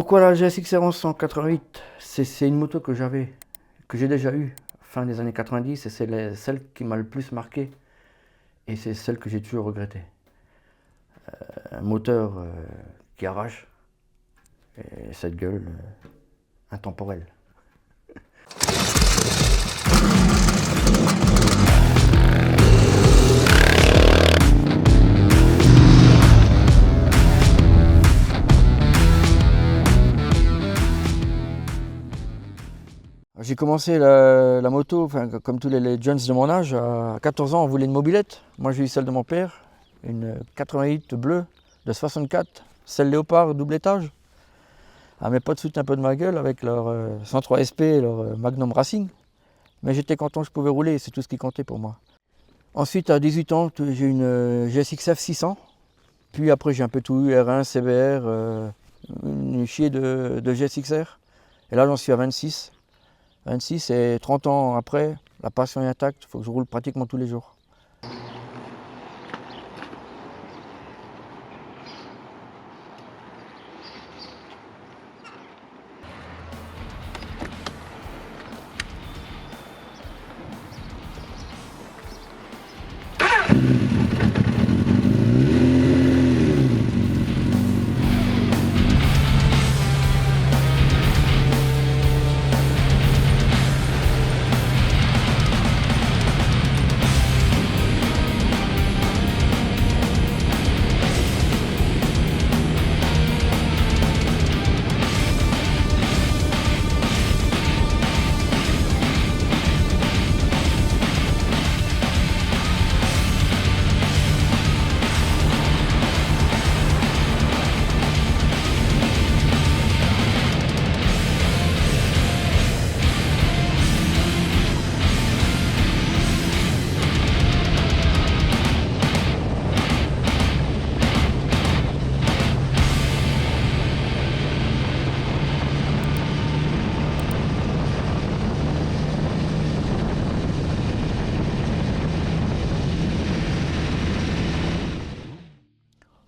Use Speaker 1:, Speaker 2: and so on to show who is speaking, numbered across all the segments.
Speaker 1: Pourquoi la GSX-R 1188? C'est une moto que j'ai déjà eue fin des années 90 et c'est celle qui m'a le plus marqué et c'est celle que j'ai toujours regrettée. Un moteur qui arrache et cette gueule intemporelle. J'ai commencé la moto, enfin, comme tous les jeunes de mon âge, à 14 ans on voulait une mobilette. Moi j'ai eu celle de mon père, une 88 bleue de 64, celle léopard double étage. Ah, mes potes foutent un peu de ma gueule avec leur 103 SP et leur Magnum Racing. Mais j'étais content, je pouvais rouler, c'est tout ce qui comptait pour moi. Ensuite à 18 ans j'ai eu une GSX-F 600. Puis après j'ai un peu tout eu, R1, CBR, une chier de GSX-R. Et là j'en suis à 26. 26 et 30 ans après, la passion est intacte, il faut que je roule pratiquement tous les jours.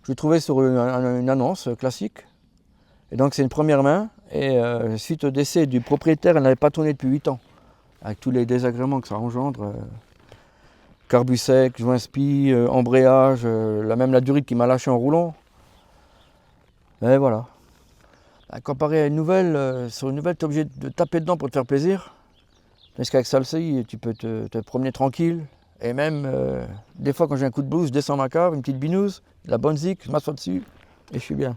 Speaker 1: Je l'ai trouvé sur une annonce classique. Et donc c'est une première main. Et suite au décès du propriétaire, elle n'avait pas tourné depuis 8 ans. Avec tous les désagréments que ça engendre. Carbu sec, joint spi, embrayage, même la durite qui m'a lâché en roulant. Et voilà. Comparé à une nouvelle, sur une nouvelle, tu es obligé de taper dedans pour te faire plaisir. Parce qu'avec celle-ci, tu peux te promener tranquille. Et même, des fois, quand j'ai un coup de blues, je descends ma cave, une petite binouse, la bonne zik, je m'assois dessus et je suis bien.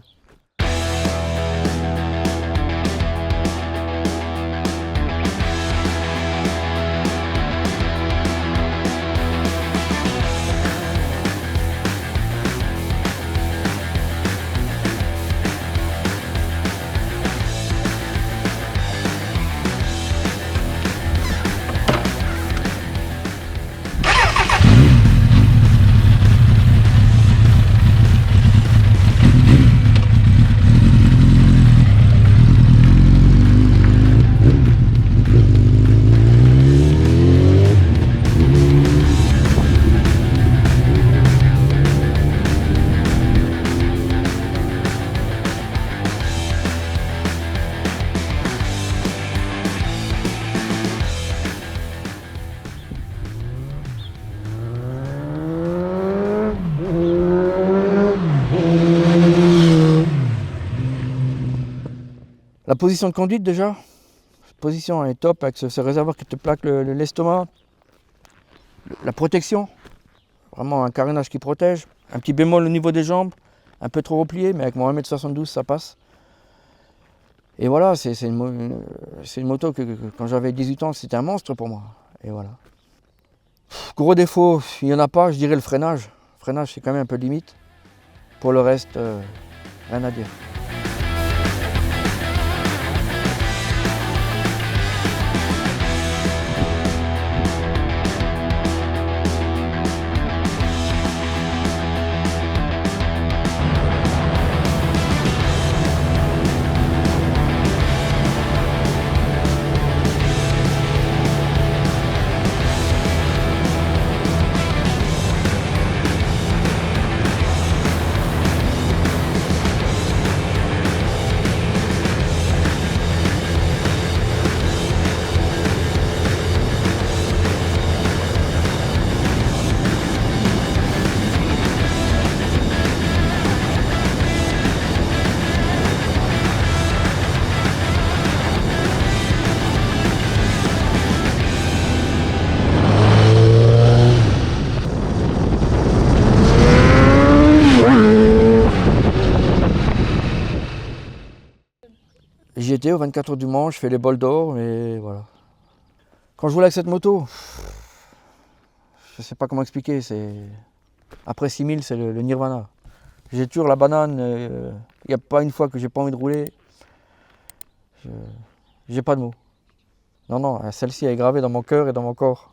Speaker 1: La position de conduite déjà, la position est top avec ce réservoir qui te plaque l'estomac. La protection, vraiment un carénage qui protège. Un petit bémol au niveau des jambes, un peu trop replié, mais avec mon 1m72 ça passe. Et voilà, c'est une moto que quand j'avais 18 ans c'était un monstre pour moi. Et voilà. Gros défaut, il n'y en a pas, je dirais le freinage. Le freinage c'est quand même un peu limite. Pour le reste, rien à dire. invité aux 24 heures du Mans, je fais les bols d'or, mais voilà. Quand je roule avec cette moto, je sais pas comment expliquer, après 6000, c'est le nirvana. J'ai toujours la banane, il n'y a pas une fois que j'ai pas envie de rouler. J'ai pas de mots. Non, non, celle-ci est gravée dans mon cœur et dans mon corps.